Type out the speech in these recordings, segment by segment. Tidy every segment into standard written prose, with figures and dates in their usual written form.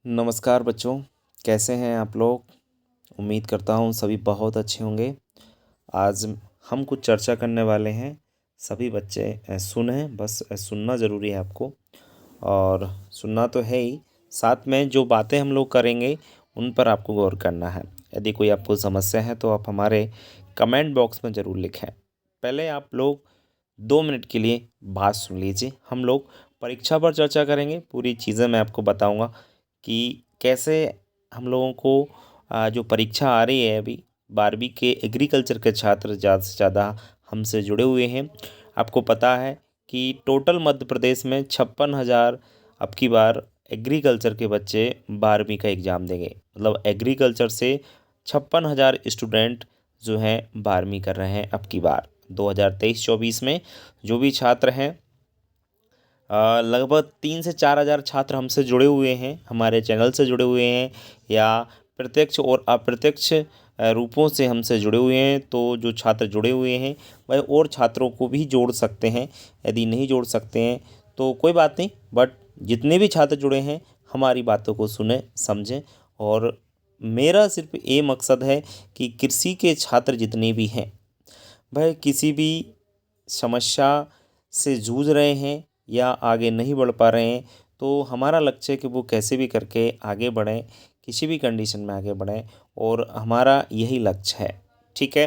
नमस्कार बच्चों, कैसे हैं आप लोग। उम्मीद करता हूँ सभी बहुत अच्छे होंगे। आज हम कुछ चर्चा करने वाले हैं। सभी बच्चे सुने, बस सुनना ज़रूरी है आपको, और सुनना तो है ही, साथ में जो बातें हम लोग करेंगे उन पर आपको गौर करना है। यदि कोई आपको समस्या है तो आप हमारे कमेंट बॉक्स में ज़रूर लिखें। पहले आप लोग 2 मिनट के लिए बात सुन लीजिए। हम लोग परीक्षा पर चर्चा करेंगे, पूरी चीज़ें मैं आपको बताऊंगा कि कैसे हम लोगों को जो परीक्षा आ रही है अभी 12वीं के एग्रीकल्चर के छात्र ज़्यादा से ज़्यादा हमसे जुड़े हुए हैं। आपको पता है कि टोटल मध्य प्रदेश में 56,000 अब की बार एग्रीकल्चर के बच्चे 12वीं का एग्ज़ाम देंगे। मतलब एग्रीकल्चर से 56,000 स्टूडेंट जो हैं 12वीं कर रहे हैं अब की बार 2023-24 में। जो भी छात्र हैं लगभग 3 से 4 हज़ार छात्र हमसे जुड़े हुए हैं, हमारे चैनल से जुड़े हुए हैं, या प्रत्यक्ष और अप्रत्यक्ष रूपों से हमसे जुड़े हुए हैं। तो जो छात्र जुड़े हुए हैं वह और छात्रों को भी जोड़ सकते हैं। यदि नहीं जोड़ सकते हैं तो कोई बात नहीं, बट जितने भी छात्र जुड़े हैं हमारी बातों को सुने समझें। और मेरा सिर्फ ये मकसद है कि कृषि के छात्र जितने भी हैं वह किसी भी समस्या से जूझ रहे हैं या आगे नहीं बढ़ पा रहे हैं, तो हमारा लक्ष्य है कि वो कैसे भी करके आगे बढ़ें, किसी भी कंडीशन में आगे बढ़ें, और हमारा यही लक्ष्य है। ठीक है।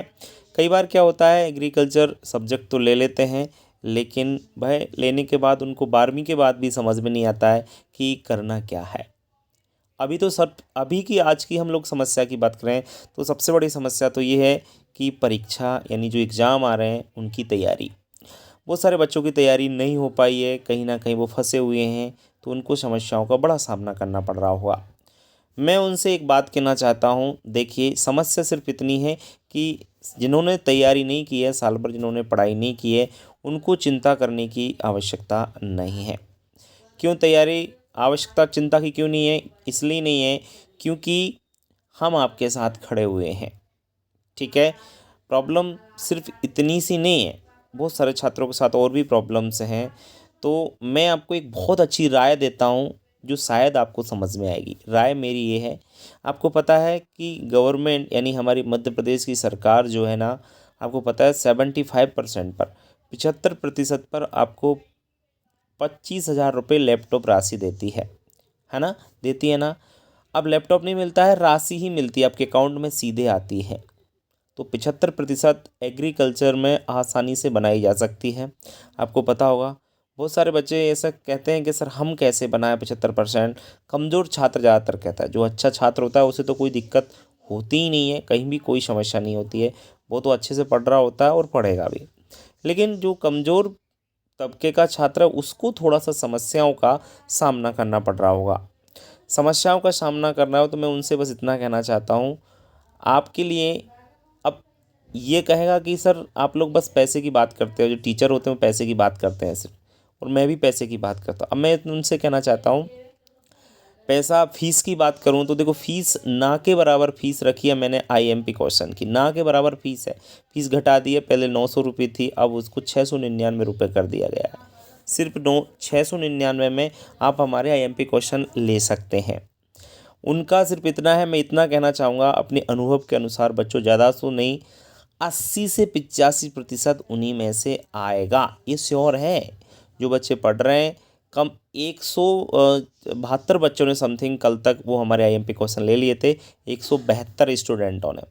कई बार क्या होता है, एग्रीकल्चर सब्जेक्ट तो ले लेते हैं, लेकिन वह लेने के बाद उनको 12वीं के बाद भी समझ में नहीं आता है कि करना क्या है। अभी की आज की हम लोग समस्या की बात करें तो सबसे बड़ी समस्या तो ये है कि परीक्षा यानी जो एग्ज़ाम आ रहे हैं उनकी तैयारी, बहुत सारे बच्चों की तैयारी नहीं हो पाई है, कहीं ना कहीं वो फंसे हुए हैं, तो उनको समस्याओं का बड़ा सामना करना पड़ रहा होगा। मैं उनसे एक बात कहना चाहता हूँ, देखिए समस्या सिर्फ इतनी है कि जिन्होंने तैयारी नहीं की है, साल भर जिन्होंने पढ़ाई नहीं की है, उनको चिंता करने की आवश्यकता नहीं है। क्यों तैयारी आवश्यकता चिंता की क्यों नहीं है? इसलिए नहीं है क्योंकि हम आपके साथ खड़े हुए हैं। ठीक है। प्रॉब्लम सिर्फ इतनी सी नहीं है, बहुत सारे छात्रों के साथ और भी प्रॉब्लम्स हैं। तो मैं आपको एक बहुत अच्छी राय देता हूँ जो शायद आपको समझ में आएगी। राय मेरी ये है, आपको पता है कि गवर्नमेंट यानी हमारी मध्य प्रदेश की सरकार जो है ना, आपको पता है 75% पर 75% पर आपको 25,000 रुपये लैपटॉप राशि देती है ना, देती है ना। अब लैपटॉप नहीं मिलता है, राशि ही मिलती है, आपके अकाउंट में सीधे आती है। तो 75% एग्रीकल्चर में आसानी से बनाई जा सकती है। आपको पता होगा बहुत सारे बच्चे ऐसा कहते हैं कि सर हम कैसे बनाएं 75%। कमज़ोर छात्र ज़्यादातर कहता है, जो अच्छा छात्र होता है उसे तो कोई दिक्कत होती ही नहीं है, कहीं भी कोई समस्या नहीं होती है, वो तो अच्छे से पढ़ रहा होता है और पढ़ेगा भी। लेकिन जो कमज़ोर तबके का छात्र है उसको थोड़ा सा समस्याओं का सामना करना पड़ रहा होगा। समस्याओं का सामना करना हो तो मैं उनसे बस इतना कहना चाहता हूँ आपके लिए। अब ये कहेगा कि सर आप लोग बस पैसे की बात करते हो, जो टीचर होते हैं वो पैसे की बात करते हैं सिर्फ, और मैं भी पैसे की बात करता हूँ। अब मैं उनसे कहना चाहता हूँ, पैसा फीस की बात करूँ तो देखो फीस ना के बराबर फीस रखी है मैंने आईएमपी क्वेश्चन की, ना के बराबर फीस है। फीस घटा दी है, पहले 900 रुपये थी, अब उसको 699 रुपये कर दिया गया है। सिर्फ 699 में आप हमारे आईएमपी क्वेश्चन ले सकते हैं। उनका सिर्फ इतना है, मैं इतना कहना चाहूँगा अपने अनुभव के अनुसार, बच्चों ज़्यादा तो नहीं, 80 से 85% उन्हीं में से आएगा, ये श्योर है। जो बच्चे पढ़ रहे हैं, कम 172 बच्चों ने समथिंग कल तक वो हमारे आईएमपी क्वेश्चन ले लिए थे, 172 स्टूडेंटों ने।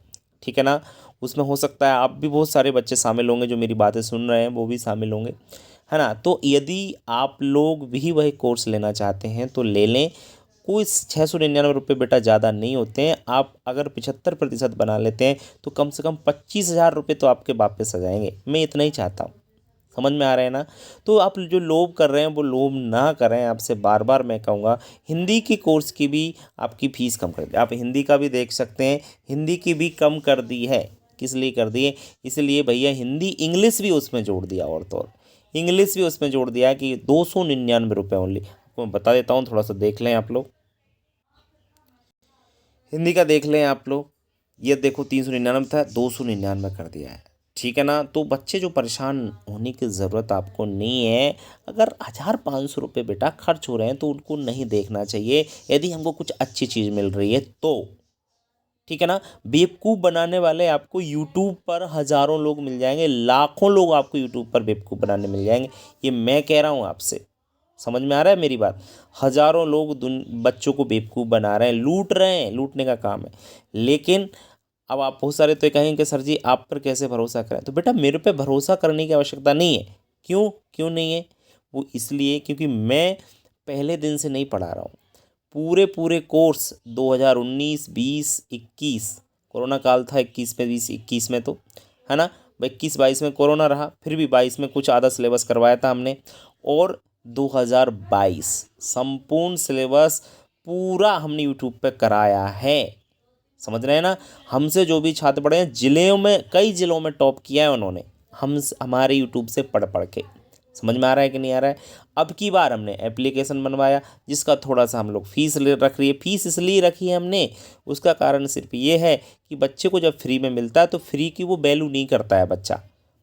ठीक है ना। उसमें हो सकता है आप भी बहुत सारे बच्चे शामिल होंगे, जो मेरी बातें सुन रहे हैं वो भी शामिल होंगे, है ना। तो यदि आप लोग भी वही कोर्स लेना चाहते हैं तो ले लें। कोई 699 रुपये बेटा ज़्यादा नहीं होते हैं। आप अगर 75% बना लेते हैं तो कम से कम 25,000 रुपये तो आपके वापस आ जाएंगे। मैं इतना ही चाहता हूँ, समझ में आ रहा है ना। तो आप जो लोभ कर रहे हैं वो लोभ ना करें, आपसे बार बार मैं कहूँगा। हिंदी की कोर्स की भी आपकी फ़ीस कम कर दी, आप हिंदी का भी देख सकते हैं, हिंदी की भी कम कर दी है। किस लिए कर दी है? इसलिए भैया हिंदी इंग्लिश भी उसमें जोड़ दिया, और तो और इंग्लिश भी उसमें जोड़ दिया कि 299 रुपये ओनली। आपको मैं बता देता हूँ, थोड़ा सा देख लें आप लोग, हिंदी का देख लें आप लोग। ये देखो 399 था, 299 कर दिया है। ठीक है ना। तो बच्चे जो परेशान होने की ज़रूरत आपको नहीं है। अगर 1,500 रुपये बेटा खर्च हो रहे हैं तो उनको नहीं देखना चाहिए, यदि हमको कुछ अच्छी चीज़ मिल रही है तो। ठीक है ना। बेवकूफ़ बनाने वाले आपको यूट्यूब पर हज़ारों लोग मिल जाएंगे, लाखों लोग आपको यूट्यूब पर बेवकूफ़ बनाने मिल जाएंगे। ये मैं कह रहा हूँ आपसे, समझ में आ रहा है मेरी बात। हज़ारों लोग बच्चों को बेवकूफ़ बना रहे हैं, लूट रहे हैं, लूटने का काम है। लेकिन अब आप बहुत सारे तो ये कहेंगे कि सर जी आप पर कैसे भरोसा करें, तो बेटा मेरे पे भरोसा करने की आवश्यकता नहीं है। क्यों क्यों नहीं है? वो इसलिए क्योंकि मैं पहले दिन से नहीं पढ़ा रहा हूँ। पूरे पूरे कोर्स 2019, 20, 21 कोरोना काल था, 21 में, 20, 21 में तो है ना। 21, 22 में कोरोना रहा, फिर भी 22 में कुछ आधा सिलेबस करवाया था हमने। और 2022 संपूर्ण सिलेबस पूरा हमने यूट्यूब पे कराया है। समझ रहे हैं ना। हमसे जो भी छात्र पढ़े हैं, जिलों में, कई जिलों में टॉप किया है उन्होंने, हम हमारे यूट्यूब से पढ़ पढ़ के। समझ में आ रहा है कि नहीं आ रहा है? अब की बार हमने एप्लीकेशन बनवाया, जिसका थोड़ा सा हम लोग फीस रख रही है। फीस इसलिए रखी है हमने, उसका कारण सिर्फ ये है कि बच्चे को जब फ्री में मिलता है तो फ्री की वो वैल्यू नहीं करता है। बच्चा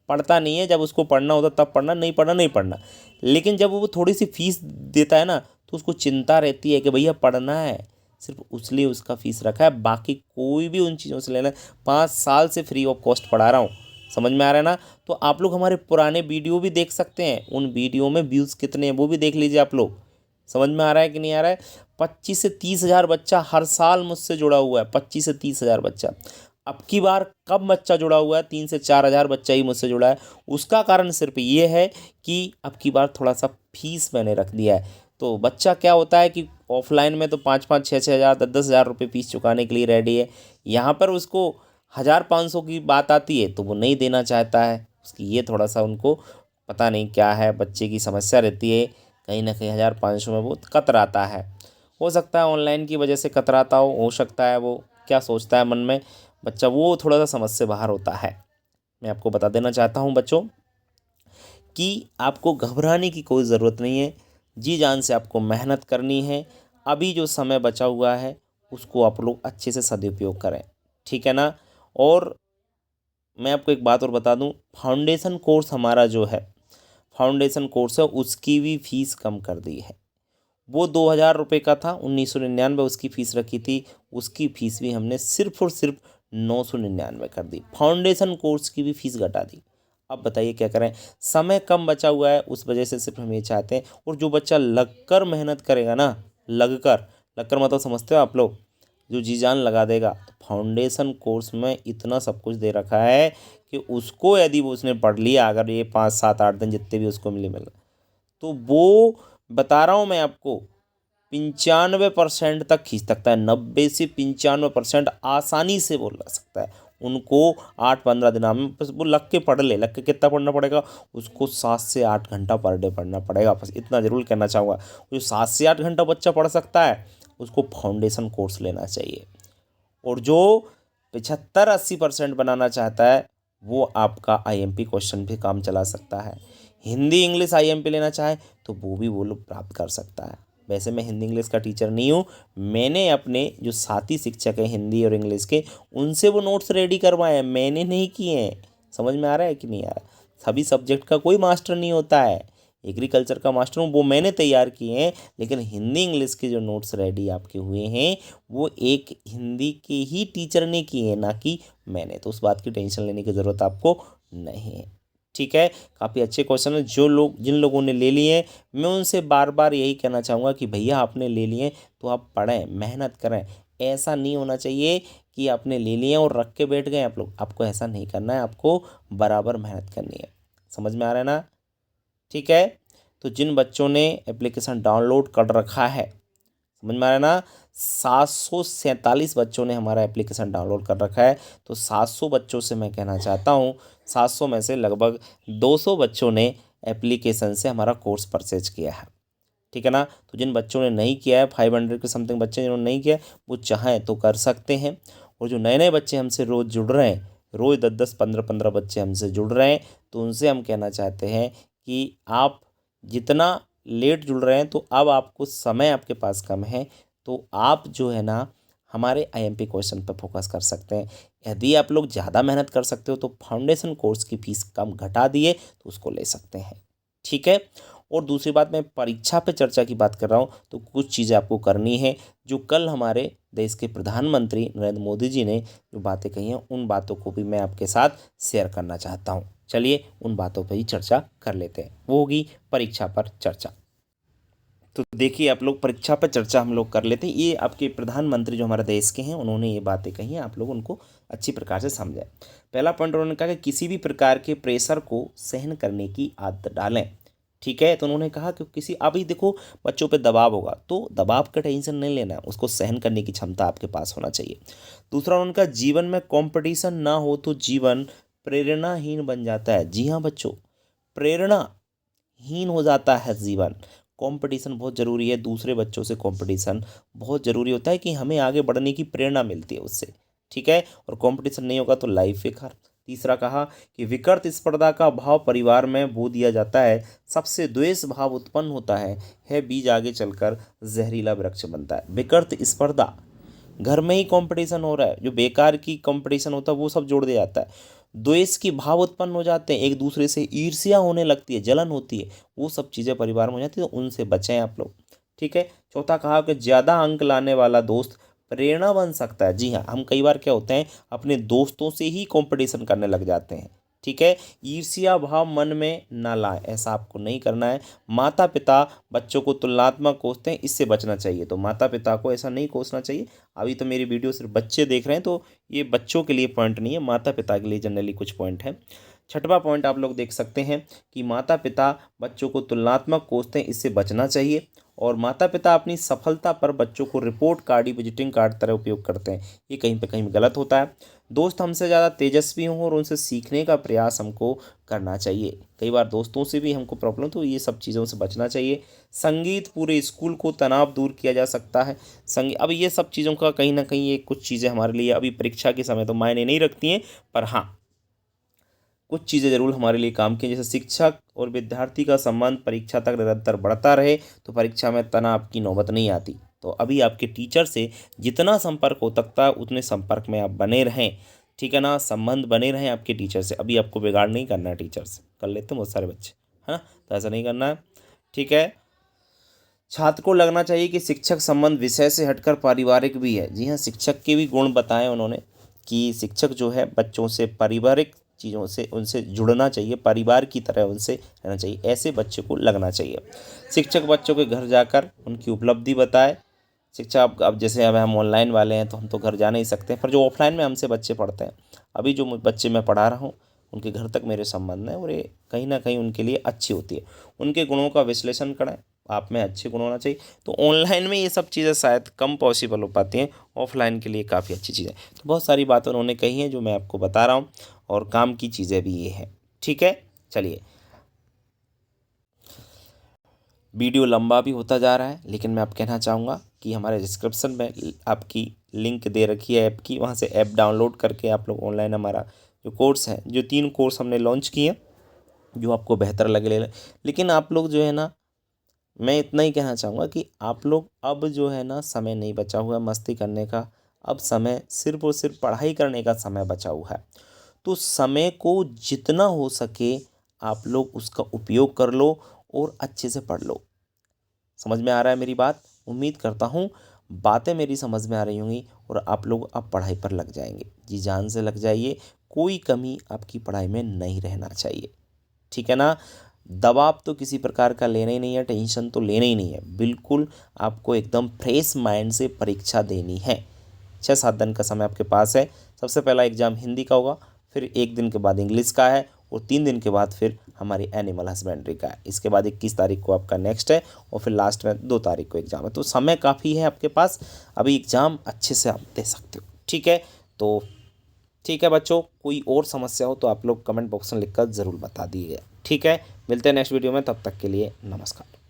पढ़ता नहीं है, जब उसको पढ़ना होता तब पढ़ना, नहीं पढ़ना नहीं पढ़ना। लेकिन जब वो थोड़ी सी फीस देता है ना, तो उसको चिंता रहती है कि भैया पढ़ना है, सिर्फ उसलिए उसका फीस रखा है। बाकी कोई भी उन चीज़ों से लेना है। 5 साल से फ्री ऑफ कॉस्ट पढ़ा रहा हूँ। समझ में आ रहा है ना। तो आप लोग हमारे पुराने वीडियो भी देख सकते हैं, उन वीडियो में व्यूज़ कितने हैं वो भी देख लीजिए आप लोग। समझ में आ रहा है कि नहीं आ रहा है? 25 से 30 हज़ार बच्चा हर साल मुझसे जुड़ा हुआ है, 25 से 30 हज़ार बच्चा। अब की बार कब बच्चा जुड़ा हुआ है? 3 से 4 हज़ार बच्चा ही मुझसे जुड़ा है। उसका कारण सिर्फ ये है कि अब की बार थोड़ा सा फीस मैंने रख दिया है। तो बच्चा क्या होता है कि ऑफलाइन में तो 5-5, 6-6 हज़ार, 10-10 हज़ार रुपये फीस चुकाने के लिए रेडी है। यहाँ पर उसको 1,500 की बात आती है तो वो नहीं देना चाहता है। उसकी ये थोड़ा सा उनको पता नहीं क्या है, बच्चे की समस्या रहती है। कहीं ना कहीं 1,500 में वो कतराता है। हो सकता है ऑनलाइन की वजह से कतराता हो सकता है वो क्या सोचता है मन में बच्चा, वो थोड़ा सा समझ से बाहर होता है। मैं आपको बता देना चाहता हूँ बच्चों कि आपको घबराने की कोई ज़रूरत नहीं है। जी जान से आपको मेहनत करनी है। अभी जो समय बचा हुआ है उसको आप लोग अच्छे से सदुपयोग करें। ठीक है ना। और मैं आपको एक बात और बता दूं, फाउंडेशन कोर्स हमारा जो है, फाउंडेशन कोर्स है, उसकी भी फ़ीस कम कर दी है। वो 2,000 रुपये का था, 1,999 उसकी फ़ीस रखी थी। उसकी फ़ीस भी हमने सिर्फ और सिर्फ 999 कर दी। फाउंडेशन कोर्स की भी फ़ीस घटा दी। अब बताइए क्या करें? समय कम बचा हुआ है, उस वजह से सिर्फ हम ये चाहते हैं। और जो बच्चा लगकर मेहनत करेगा ना, लगकर, लगकर मतलब समझते हो आप लोग, जो जी जान लगा देगा, तो फाउंडेशन कोर्स में इतना सब कुछ दे रखा है कि उसको यदि वो उसने पढ़ लिया, अगर ये 5, 7, 8 दिन जितने भी उसको मिल तो वो बता रहा हूँ मैं आपको 95% तक खींच सकता है। 90 से 95% आसानी से बोल सकता है। उनको 8-15 दिन में बस वो लग के पढ़ ले। लग के कितना पढ़ना पड़ेगा उसको? 7 से 8 घंटा पर डे पढ़ना पड़ेगा। बस इतना ज़रूर कहना चाहूँगा। जो 7 से 8 घंटा बच्चा पढ़ सकता है उसको फाउंडेशन कोर्स लेना चाहिए। और जो 75-80% बनाना चाहता है वो आपका आईएमपी क्वेश्चन भी काम चला सकता है। हिंदी इंग्लिश आईएमपी लेना चाहे तो वो भी वो लोग प्राप्त कर सकता है। वैसे मैं हिंदी इंग्लिश का टीचर नहीं हूँ, मैंने अपने जो साथी शिक्षक हैं हिंदी और इंग्लिश के, उनसे वो नोट्स रेडी करवाए हैं, मैंने नहीं किए हैं। समझ में आ रहा है कि नहीं आ रहा? सभी सब्जेक्ट का कोई मास्टर नहीं होता है। एग्रीकल्चर का मास्टर हूँ, वो मैंने तैयार किए हैं। लेकिन हिंदी इंग्लिश के जो नोट्स रेडी आपके हुए हैं वो एक हिंदी के ही टीचर ने किए हैं, ना कि मैंने। तो उस बात की टेंशन लेने की ज़रूरत आपको नहीं है। ठीक है। काफ़ी अच्छे क्वेश्चन है। जो लोग, जिन लोगों ने ले लिए हैं, मैं उनसे बार बार यही कहना चाहूँगा कि भैया आपने ले लिए तो आप पढ़ें, मेहनत करें। ऐसा नहीं होना चाहिए कि आपने ले लिए और रख के बैठ गए आप लोग। आपको ऐसा नहीं करना है, आपको बराबर मेहनत करनी है। समझ में आ रहा है ना? ठीक है। तो जिन बच्चों ने एप्लीकेशन डाउनलोड कर रखा है, समझ में आ रहा है ना, 747 बच्चों ने हमारा एप्लीकेशन डाउनलोड कर रखा है। तो 700 बच्चों से मैं कहना चाहता हूँ, 700 में से लगभग 200 बच्चों ने एप्लीकेशन से हमारा कोर्स परचेज किया है। ठीक है ना। तो जिन बच्चों ने नहीं किया है, 500 के समथिंग बच्चे जिन्होंने नहीं किया है, वो चाहें तो कर सकते हैं। और जो नए नए बच्चे हमसे रोज़ जुड़ रहे हैं, रोज़ 10-10, 15-15 बच्चे हमसे जुड़ रहे हैं, तो उनसे हम कहना चाहते हैं कि आप जितना लेट जुड़ रहे हैं तो अब आपको समय आपके पास कम है, तो आप जो है ना हमारे IMP क्वेश्चन पर फोकस कर सकते हैं। यदि आप लोग ज़्यादा मेहनत कर सकते हो तो फाउंडेशन कोर्स की फीस कम घटा दिए तो उसको ले सकते हैं, ठीक है। और दूसरी बात, मैं परीक्षा पे चर्चा की बात कर रहा हूँ तो कुछ चीज़ें आपको करनी है। जो कल हमारे देश के प्रधानमंत्री नरेंद्र मोदी जी ने जो बातें कही हैं उन बातों को भी मैं आपके साथ शेयर करना चाहता हूँ। चलिए उन बातों पर ही चर्चा कर लेते हैं, वो होगी परीक्षा पर चर्चा। तो देखिए आप लोग, परीक्षा पर चर्चा हम लोग कर लेते हैं। ये आपके प्रधानमंत्री जो हमारे देश के हैं उन्होंने ये बातें कही हैं, आप लोग उनको अच्छी प्रकार से समझें। पहला पॉइंट उन्होंने कहा कि किसी भी प्रकार के प्रेशर को सहन करने की आदत डालें, ठीक है। तो उन्होंने कहा कि किसी, अभी देखो बच्चों पे दबाव होगा तो दबाव का टेंशन नहीं लेना है, उसको सहन करने की क्षमता आपके पास होना चाहिए। दूसरा उन्होंने कहा जीवन में कंपटीशन ना हो तो जीवन प्रेरणाहीन बन जाता है। जी हाँ बच्चों, प्रेरणाहीन हो जाता है जीवन। कंपटीशन बहुत ज़रूरी है, दूसरे बच्चों से कंपटीशन बहुत ज़रूरी होता है कि हमें आगे बढ़ने की प्रेरणा मिलती है उससे, ठीक है। और कंपटीशन नहीं होगा तो लाइफ बेकार। तीसरा कहा कि विकृत स्पर्धा का भाव परिवार में बो दिया जाता है, सबसे द्वेष भाव उत्पन्न होता है बीज आगे चलकर जहरीला वृक्ष बनता है। विकृत स्पर्धा, घर में ही कंपटीशन हो रहा है, जो बेकार की कंपटीशन होता है वो सब जोड़ दिया जाता है। द्वेष की भाव उत्पन्न हो जाते हैं, एक दूसरे से ईर्ष्या होने लगती है, जलन होती है, वो सब चीज़ें परिवार में हो जाती है, तो उनसे बचें आप लोग, ठीक है। चौथा कहा कि ज़्यादा अंक लाने वाला दोस्त प्रेरणा बन सकता है। जी हाँ, हम कई बार क्या होते हैं अपने दोस्तों से ही कंपटीशन करने लग जाते हैं, ठीक है। ईर्ष्या भाव मन में ना लाएं, ऐसा आपको नहीं करना है। माता पिता बच्चों को तुलनात्मक कोसते हैं, इससे बचना चाहिए। तो माता पिता को ऐसा नहीं कोसना चाहिए। अभी तो मेरी वीडियो सिर्फ बच्चे देख रहे हैं तो ये बच्चों के लिए पॉइंट नहीं है, माता पिता के लिए जनरली कुछ पॉइंट है। छठवां पॉइंट आप लोग देख सकते हैं कि माता पिता बच्चों को तुलनात्मक कोसते हैं, इससे बचना चाहिए। और माता पिता अपनी सफलता पर बच्चों को रिपोर्ट कार्ड, विजिटिंग कार्ड तरह उपयोग करते हैं, ये कहीं पे कहीं गलत होता है। दोस्त हमसे ज़्यादा तेजस्वी हों और उनसे सीखने का प्रयास हमको करना चाहिए। कई बार दोस्तों से भी हमको प्रॉब्लम, तो ये सब चीज़ों से बचना चाहिए। संगीत पूरे स्कूल को तनाव दूर किया जा सकता है। संगीत, अब ये सब चीज़ों का कहीं ना कहीं ये कुछ चीज़ें हमारे लिए अभी परीक्षा के समय तो मायने नहीं रखती हैं, पर हाँ कुछ चीज़ें जरूर हमारे लिए काम की, जैसे शिक्षक और विद्यार्थी का संबंध परीक्षा तक निरंतर बढ़ता रहे तो परीक्षा में तनाव की नौबत नहीं आती। तो अभी आपके टीचर से जितना संपर्क हो सकता है उतने संपर्क में आप बने रहें, ठीक है ना। संबंध बने रहें आपके टीचर से। अभी आपको बिगाड़ नहीं करना है, टीचर से कर लेते हैं बहुत सारे बच्चे, है ना, तो ऐसा नहीं करना है, ठीक है। छात्र को लगना चाहिए कि शिक्षक संबंध विषय से हटकर पारिवारिक भी है। जी हाँ, शिक्षक के भी गुण बताएं उन्होंने कि शिक्षक जो है बच्चों से पारिवारिक चीज़ों से उनसे जुड़ना चाहिए, परिवार की तरह उनसे रहना चाहिए, ऐसे बच्चे को लगना चाहिए। शिक्षक बच्चों के घर जाकर उनकी उपलब्धि बताए। शिक्षा अब जैसे अब हम ऑनलाइन वाले हैं तो हम तो घर जा नहीं सकते, पर जो ऑफलाइन में हमसे बच्चे पढ़ते हैं, अभी जो बच्चे मैं पढ़ा रहा हूँ उनके घर तक मेरे संबंध हैं और ये कहीं ना कहीं उनके लिए अच्छी होती है। उनके गुणों का विश्लेषण करें, आप में अच्छे गुण होना चाहिए। तो ऑनलाइन में ये सब चीज़ें शायद कम पॉसिबल हो पाती हैं, ऑफलाइन के लिए काफ़ी अच्छी चीज़ें। तो बहुत सारी बातें उन्होंने कही हैं जो मैं आपको बता रहा हूँ, और काम की चीज़ें भी ये हैं, ठीक है। चलिए, वीडियो लंबा भी होता जा रहा है, लेकिन मैं आप कहना चाहूँगा कि हमारे डिस्क्रिप्शन में आपकी लिंक दे रखी है ऐप की, वहाँ से ऐप डाउनलोड करके आप लोग ऑनलाइन हमारा जो कोर्स है, जो 3 कोर्स हमने लॉन्च किए, जो आपको बेहतर लगे ले लें। लेकिन आप लोग जो है ना, मैं इतना ही कहना चाहूँगा कि आप लोग अब जो है ना, समय नहीं बचा हुआ है मस्ती करने का, अब समय सिर्फ और सिर्फ पढ़ाई करने का समय बचा हुआ है। तो समय को जितना हो सके आप लोग उसका उपयोग कर लो और अच्छे से पढ़ लो। समझ में आ रहा है मेरी बात? उम्मीद करता हूँ बातें मेरी समझ में आ रही होंगी और आप लोग अब पढ़ाई पर लग जाएंगे। जी जान से लग जाइए, कोई कमी आपकी पढ़ाई में नहीं रहना चाहिए, ठीक है ना। दबाव तो किसी प्रकार का लेना ही नहीं है, टेंशन तो लेना ही नहीं है, बिल्कुल आपको एकदम फ्रेश माइंड से परीक्षा देनी है। 6-7 दिन का समय आपके पास है। सबसे पहला एग्ज़ाम हिंदी का होगा, फिर 1 दिन के बाद इंग्लिश का है, और 3 दिन के बाद फिर हमारी एनिमल हस्बेंड्री का है। इसके बाद 21 तारीख को आपका नेक्स्ट है, और फिर लास्ट में 2 तारीख को एग्ज़ाम है। तो समय काफ़ी है आपके पास, अभी एग्ज़ाम अच्छे से आप दे सकते हो, ठीक है। तो ठीक है बच्चों, कोई और समस्या हो तो आप लोग कमेंट बॉक्स में लिखकर ज़रूर बता दीजिएगा, ठीक है। मिलते हैं नेक्स्ट वीडियो में, तब तक के लिए नमस्कार।